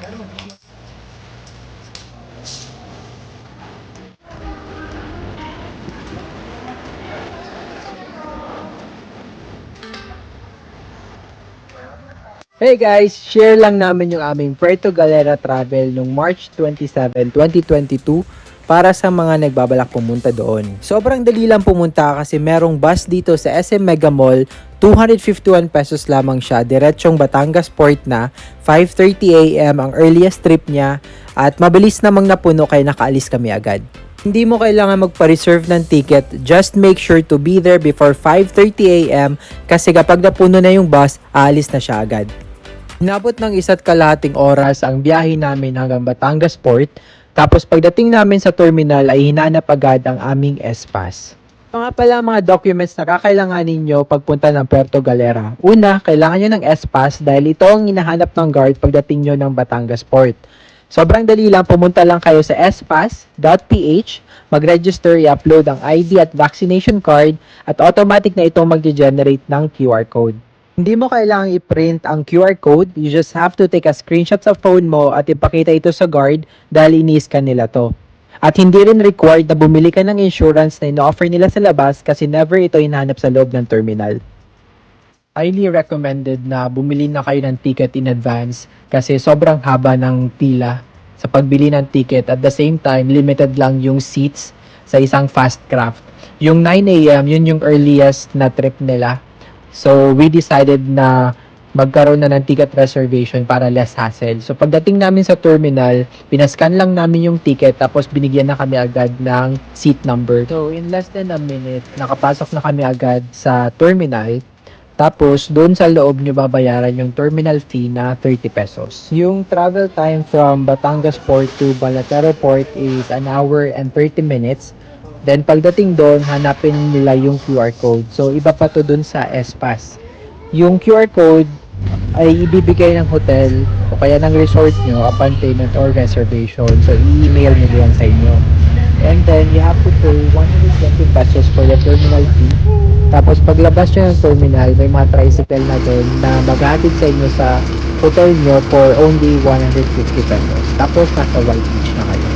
Hey guys, share lang namin yung aming Puerto Galera travel noong March 27, 2022 para sa mga nagbabalak pumunta doon. Sobrang dali lang pumunta kasi merong bus dito sa SM Mega Mall, 251 pesos lamang siya, diretsong Batangas Port na, 5:30 AM ang earliest trip niya at mabilis namang napuno kaya nakaalis kami agad. Hindi mo kailangan magpa-reserve ng ticket, just make sure to be there before 5:30 AM kasi kapag napuno na yung bus, aalis na siya agad. Inabot ng 1.5 oras ang biyahe namin hanggang Batangas Port, tapos pagdating namin sa terminal ay hinanap agad ang aming S-Pass. Ito nga pala ang mga documents na kakailanganin nyo pagpunta ng Puerto Galera. Una, kailangan nyo ng S-Pass dahil ito ang hinahanap ng guard pagdating nyo ng Batangas Port. Sobrang dali lang, pumunta lang kayo sa spass.ph, mag-register, i-upload ang ID at vaccination card at automatic na itong mag-generate ng QR code. Hindi mo kailangang i-print ang QR code, you just have to take a screenshot sa phone mo at ipakita ito sa guard dahil ini-scan nila to. At hindi rin required na bumili ka ng insurance na ino-offer nila sa labas kasi never ito hinahanap sa loob ng terminal. Highly recommended na bumili na kayo ng ticket in advance kasi sobrang haba ng pila sa pagbili ng ticket. At the same time, limited lang yung seats sa isang fast craft. Yung 9 AM, yun yung earliest na trip nila. So, we decided na magkaroon na ng ticket reservation para less hassle. So, pagdating namin sa terminal, pinascan lang namin yung ticket tapos binigyan na kami agad ng seat number. So, in less than a minute, nakapasok na kami agad sa terminal. Tapos, doon sa loob nyo babayaran yung terminal fee na 30 pesos. Yung travel time from Batangas Port to Balatero Port is 1 hour and 30 minutes. Then, pagdating doon, hanapin nila yung QR code. So, iba pa to doon sa S-Pass. Yung QR code ay ibibigay ng hotel o kaya ng resort nyo upon payment or reservation. So, i-email nila yan sa inyo. And then, you have to pay 120 pesos for the terminal fee. Tapos, paglabas nyo ng terminal, may mga tricycle na doon na maghatid sa inyo sa hotel nyo for only 150 pesos. Tapos, nasa White Beach na kayo.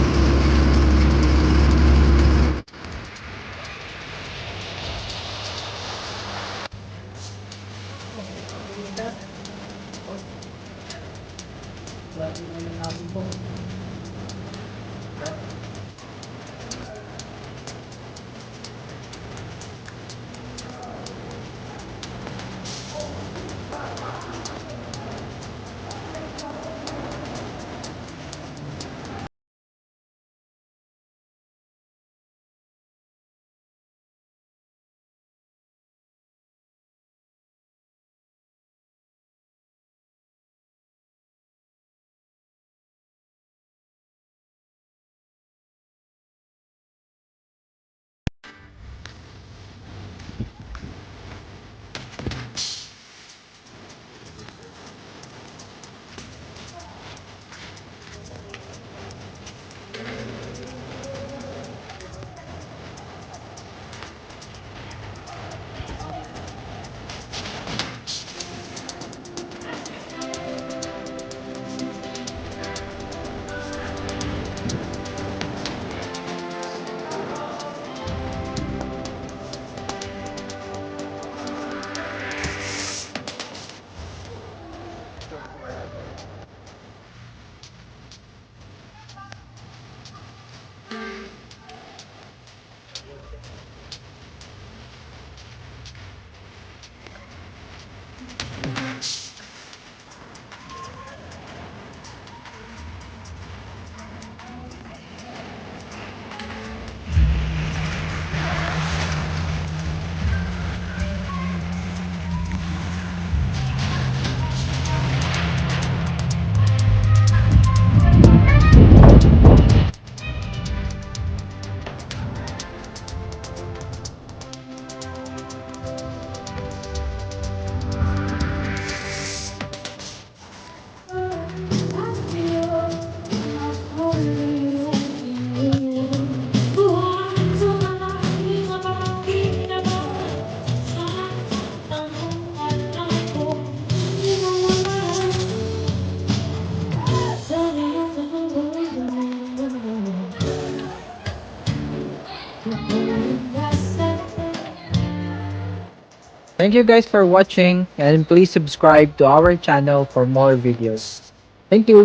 Thank you guys for watching and please subscribe to our channel for more videos. Thank you.